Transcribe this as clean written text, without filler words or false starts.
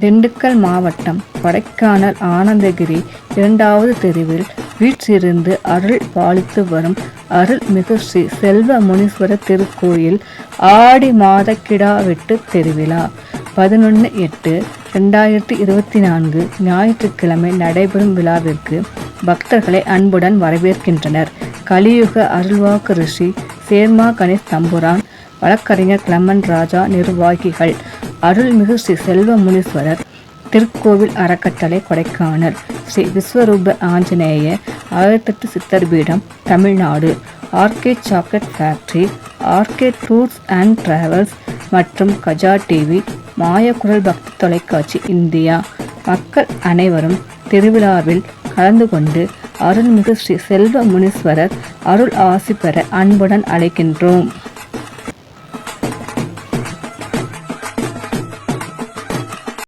திண்டுக்கல் மாவட்டம் கொடைக்கானல் ஆனந்தகிரி 2வது தெருவில் வீற்றிருந்து அருள் பாலித்து வரும் அருள்மிகு ஸ்ரீ செல்வ முனீஸ்வரர் திருக்கோயில் ஆடி மாத கிடா வெட்டு திருவிழா 11/8/2024 ஞாயிற்றுக்கிழமை நடைபெறும் விழாவிற்கு பக்தர்களை அன்புடன் வரவேற்கின்றனர். கலியுக அருள்வாக்கு ரிஷி சேர்மா கணேஷ் தம்புரான், வழக்கறிஞர் கிளமன் ராஜா, நிர்வாகிகள். அருள்மிகு ஸ்ரீ செல்வ முனீஸ்வரர் திருக்கோவில் அறக்கட்டளை கொடைக்கானல், ஸ்ரீ விஸ்வரூப Anjaneya 1008 Siddhar Peedam Tamil Nadu, RK chocolate factory, RK tours and travels மற்றும் கஜா டிவி, மாயக்குரல் பக்தி தொலைக்காட்சி இந்தியா. மக்கள் அனைவரும் திருவிழாவில் கலந்து கொண்டு அருள்மிகு ஸ்ரீ செல்வ முனீஸ்வரர் அருள் ஆசி பெற அன்புடன் அழைக்கின்றோம்.